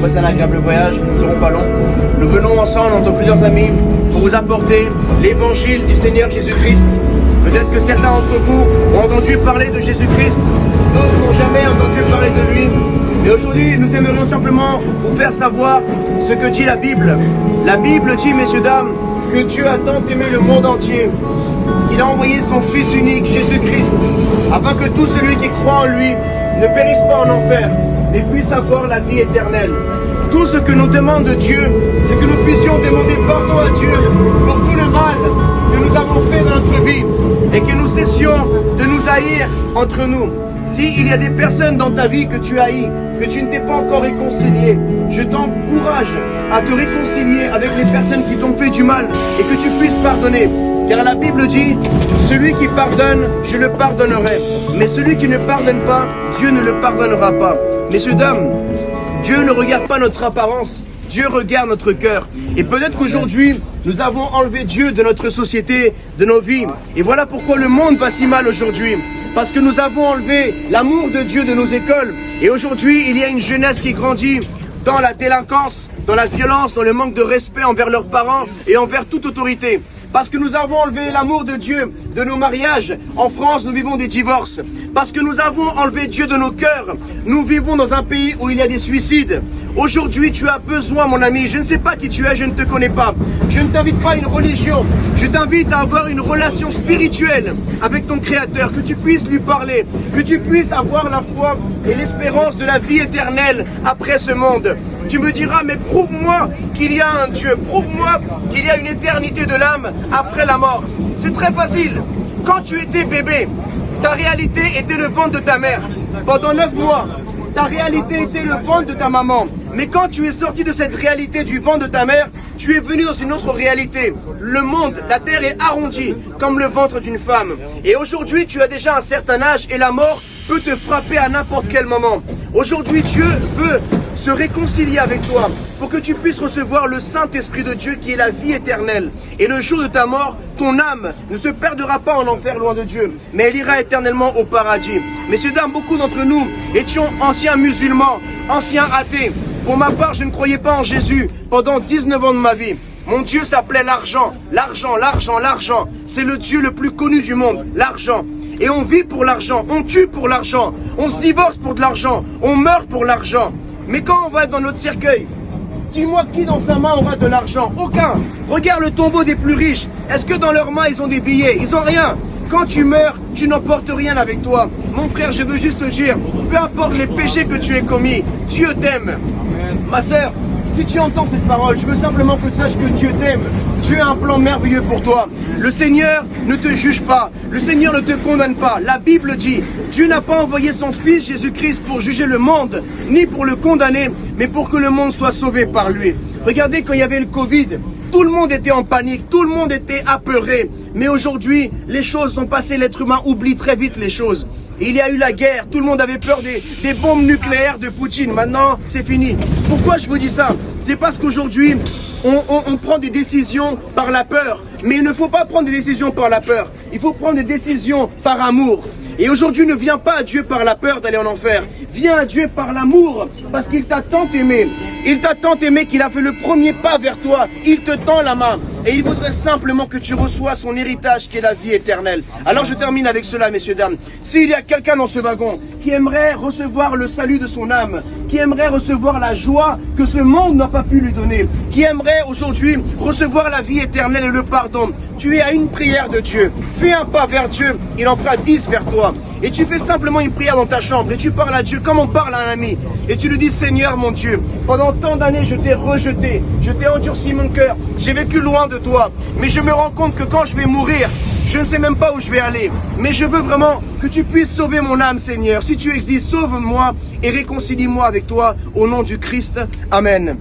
Passez un agréable voyage, nous ne serons pas longs. Nous venons ensemble, entre plusieurs amis, pour vous apporter l'évangile du Seigneur Jésus-Christ. Peut-être que certains d'entre vous ont entendu parler de Jésus-Christ, d'autres n'ont jamais entendu parler de lui. Mais aujourd'hui, nous aimerions simplement vous faire savoir ce que dit la Bible. La Bible dit, messieurs, dames, que Dieu a tant aimé le monde entier, qu'il a envoyé son Fils unique, Jésus-Christ, afin que tout celui qui croit en lui ne périsse pas en enfer, mais puisse avoir la vie éternelle. Tout ce que nous demande Dieu, c'est que nous puissions demander pardon à Dieu pour tout le mal que nous avons fait dans notre vie et que nous cessions de nous haïr entre nous. S'il y a des personnes dans ta vie que tu haïs, que tu ne t'es pas encore réconcilié, je t'encourage à te réconcilier avec les personnes qui t'ont fait du mal et que tu puisses pardonner. Car la Bible dit, celui qui pardonne, je le pardonnerai. Mais celui qui ne pardonne pas, Dieu ne le pardonnera pas. Messieurs, dames, Dieu ne regarde pas notre apparence, Dieu regarde notre cœur. Et peut-être qu'aujourd'hui, nous avons enlevé Dieu de notre société, de nos vies. Et voilà pourquoi le monde va si mal aujourd'hui. Parce que nous avons enlevé l'amour de Dieu de nos écoles. Et aujourd'hui, il y a une jeunesse qui grandit dans la délinquance, dans la violence, dans le manque de respect envers leurs parents et envers toute autorité. Parce que nous avons enlevé l'amour de Dieu de nos mariages. En France, nous vivons des divorces. Parce que nous avons enlevé Dieu de nos cœurs. Nous vivons dans un pays où il y a des suicides. Aujourd'hui, tu as besoin, mon ami. Je ne sais pas qui tu es, je ne te connais pas. Je ne t'invite pas à une religion. Je t'invite à avoir une relation spirituelle avec ton Créateur. Que tu puisses lui parler. Que tu puisses avoir la foi et l'espérance de la vie éternelle après ce monde. Tu me diras, mais prouve-moi qu'il y a un Dieu. Prouve-moi qu'il y a une éternité de l'âme après la mort. C'est très facile. Quand tu étais bébé, ta réalité était le ventre de ta mère. Pendant 9 mois, ta réalité était le ventre de ta maman. Mais quand tu es sorti de cette réalité du ventre de ta mère, tu es venu dans une autre réalité. Le monde, la terre est arrondie comme le ventre d'une femme. Et aujourd'hui, tu as déjà un certain âge et la mort peut te frapper à n'importe quel moment. Aujourd'hui, Dieu veut se réconcilier avec toi pour que tu puisses recevoir le Saint-Esprit de Dieu qui est la vie éternelle. Et le jour de ta mort, ton âme ne se perdra pas en enfer loin de Dieu, mais elle ira éternellement au paradis. Messieurs, dames, beaucoup d'entre nous étions anciens musulmans, anciens athées. Pour ma part, je ne croyais pas en Jésus pendant 19 ans de ma vie. Mon Dieu s'appelait l'argent. L'argent, l'argent, l'argent. C'est le Dieu le plus connu du monde, l'argent. Et on vit pour l'argent, on tue pour l'argent, on se divorce pour de l'argent, on meurt pour l'argent. Mais quand on va dans notre cercueil, dis-moi qui dans sa main aura de l'argent? Aucun. Regarde le tombeau des plus riches. Est-ce que dans leurs mains ils ont des billets? Ils ont rien. Quand tu meurs, tu n'emportes rien avec toi. Mon frère, je veux juste te dire, peu importe les péchés que tu aies commis, Dieu t'aime. Ma sœur, si tu entends cette parole, je veux simplement que tu saches que Dieu t'aime. Dieu a un plan merveilleux pour toi. Le Seigneur ne te juge pas. Le Seigneur ne te condamne pas. La Bible dit, Dieu n'a pas envoyé son Fils Jésus-Christ pour juger le monde, ni pour le condamner, mais pour que le monde soit sauvé par lui. Regardez quand il y avait le Covid, tout le monde était en panique, tout le monde était apeuré. Mais aujourd'hui, les choses sont passées, l'être humain oublie très vite les choses. Il y a eu la guerre, tout le monde avait peur des bombes nucléaires de Poutine. Maintenant, c'est fini. Pourquoi je vous dis ça? C'est parce qu'aujourd'hui, on prend des décisions par la peur. Mais il ne faut pas prendre des décisions par la peur. Il faut prendre des décisions par amour. Et aujourd'hui, ne viens pas à Dieu par la peur d'aller en enfer. Viens à Dieu par l'amour, parce qu'il t'a tant aimé. Il t'a tant aimé qu'il a fait le premier pas vers toi. Il te tend la main. Et il voudrait simplement que tu reçoies son héritage qui est la vie éternelle. Alors je termine avec cela, messieurs, dames. S'il y a quelqu'un dans ce wagon qui aimerait recevoir le salut de son âme, qui aimerait recevoir la joie que ce monde n'a pas pu lui donner, qui aimerait aujourd'hui recevoir la vie éternelle et le pardon, tu es à une prière de Dieu. Fais un pas vers Dieu, il en fera 10 vers toi. Et tu fais simplement une prière dans ta chambre et tu parles à Dieu comme on parle à un ami. Et tu lui dis, Seigneur mon Dieu, pendant tant d'années je t'ai rejeté, je t'ai endurci mon cœur, j'ai vécu loin de toi. Mais je me rends compte que quand je vais mourir, je ne sais même pas où je vais aller. Mais je veux vraiment que tu puisses sauver mon âme, Seigneur. Si tu existes, sauve-moi et réconcilie-moi avec toi au nom du Christ. Amen.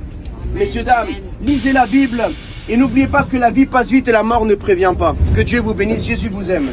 Messieurs, dames, lisez la Bible et n'oubliez pas que la vie passe vite et la mort ne prévient pas. Que Dieu vous bénisse, Jésus vous aime.